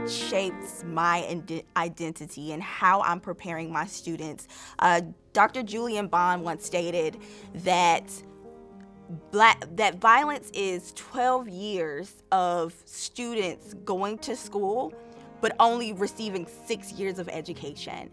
shapes my identity and how I'm preparing my students. Dr. Julian Bond once stated that violence is 12 years of students going to school, but only receiving 6 years of education.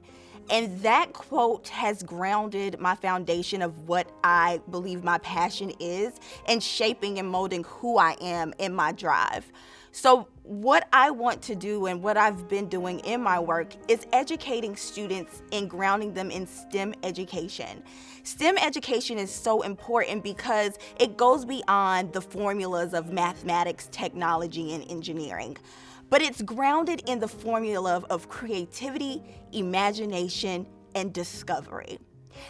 And that quote has grounded my foundation of what I believe my passion is and shaping and molding who I am in my drive. So what I want to do and what I've been doing in my work is educating students and grounding them in STEM education. STEM education is so important because it goes beyond the formulas of mathematics, technology, and engineering. But it's grounded in the formula of creativity, imagination, and discovery.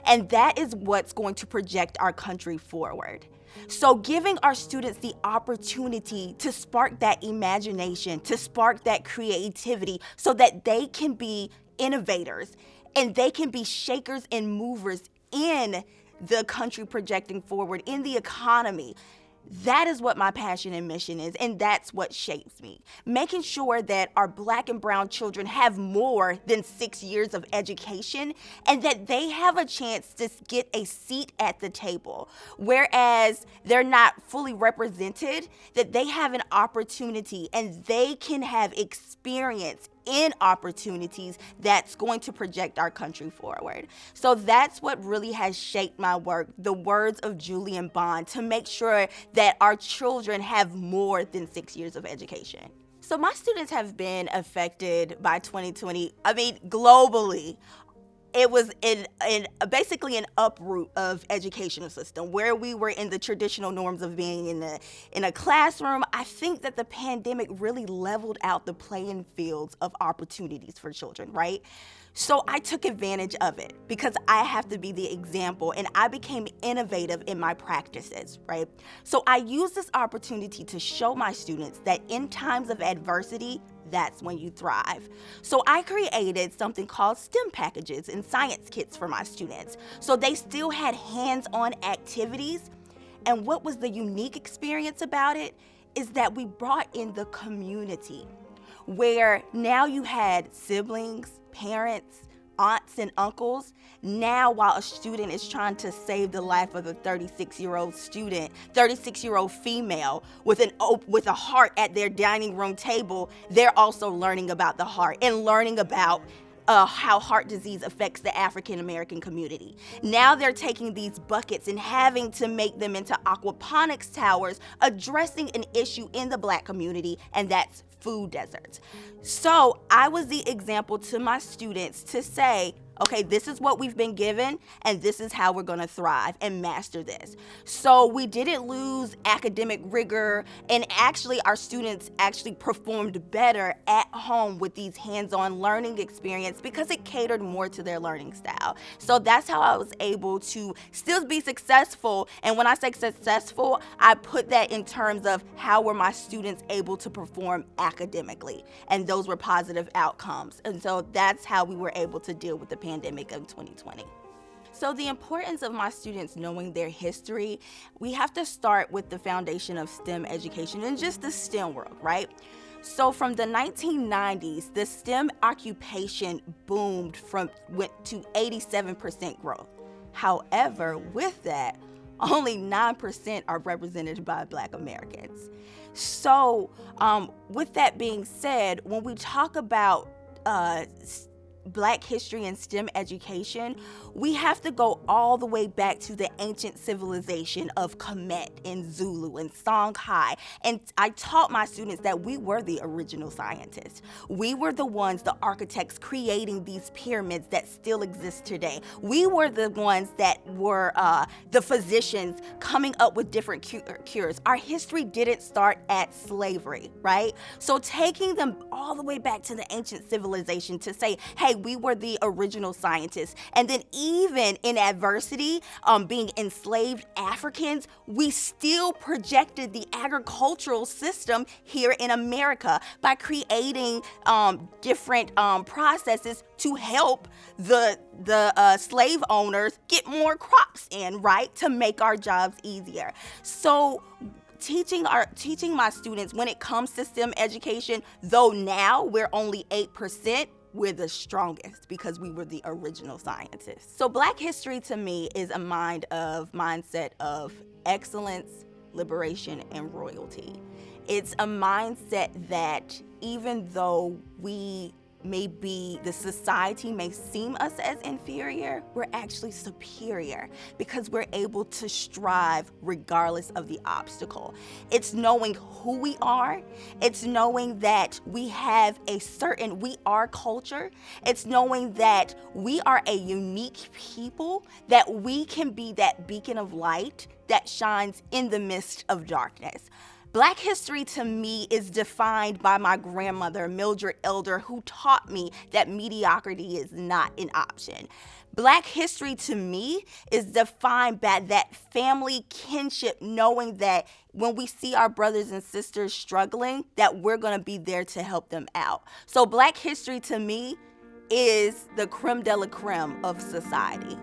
And that is what's going to project our country forward. So giving our students the opportunity to spark that imagination, to spark that creativity so that they can be innovators and they can be shakers and movers in the country projecting forward, in the economy. That is what my passion and mission is, and that's what shapes me. Making sure that our Black and brown children have more than 6 years of education and that they have a chance to get a seat at the table. Whereas they're not fully represented, that they have an opportunity and they can have experience in opportunities that's going to project our country forward. So that's what really has shaped my work, the words of Julian Bond, to make sure that our children have more than 6 years of education. So my students have been affected by 2020, globally. It was basically an uproot of educational system where we were in the traditional norms of being in a classroom. I think that the pandemic really leveled out the playing fields of opportunities for children, right? So I took advantage of it because I have to be the example, and I became innovative in my practices, right? So I used this opportunity to show my students that in times of adversity, that's when you thrive. So I created something called STEM packages and science kits for my students. So they still had hands-on activities. And what was the unique experience about it is that we brought in the community, where now you had siblings, parents, aunts and uncles. Now, while a student is trying to save the life of a 36-year-old female with a heart at their dining room table, they're also learning about the heart and learning about how heart disease affects the African American community. Now they're taking these buckets and having to make them into aquaponics towers, addressing an issue in the Black community, and that's food deserts. So I was the example to my students to say, okay, this is what we've been given, and this is how we're gonna thrive and master this. So we didn't lose academic rigor, and actually our students actually performed better at home with these hands-on learning experience because it catered more to their learning style. So that's how I was able to still be successful, and when I say successful, I put that in terms of how were my students able to perform academically, and those were positive outcomes. And so that's how we were able to deal with the pandemic of 2020. So the importance of my students knowing their history, we have to start with the foundation of STEM education and just the STEM world, right? So from the 1990s, the STEM occupation went to 87% growth. However, with that, only 9% are represented by Black Americans. So with that being said, when we talk about Black history and STEM education, we have to go all the way back to the ancient civilization of Kemet and Zulu and Songhai. And I taught my students that we were the original scientists. We were the ones, the architects, creating these pyramids that still exist today. We were the ones that were the physicians coming up with different cures. Our history didn't start at slavery, right? So taking them all the way back to the ancient civilization to say, hey, we were the original scientists. And then even in adversity, being enslaved Africans, we still projected the agricultural system here in America by creating different processes to help the slave owners get more crops in, right, to make our jobs easier. So teaching my students when it comes to STEM education, though now we're only 8%, we're the strongest because we were the original scientists. So Black history to me is a mindset of excellence, liberation, and royalty. It's a mindset that even though the society may seem us as inferior, we're actually superior because we're able to strive regardless of the obstacle. It's knowing who we are. It's knowing that we are culture. It's knowing that we are a unique people, that we can be that beacon of light that shines in the midst of darkness. Black history to me is defined by my grandmother, Mildred Elder, who taught me that mediocrity is not an option. Black history to me is defined by that family kinship, knowing that when we see our brothers and sisters struggling, that we're going to be there to help them out. So Black history to me is the creme de la creme of society.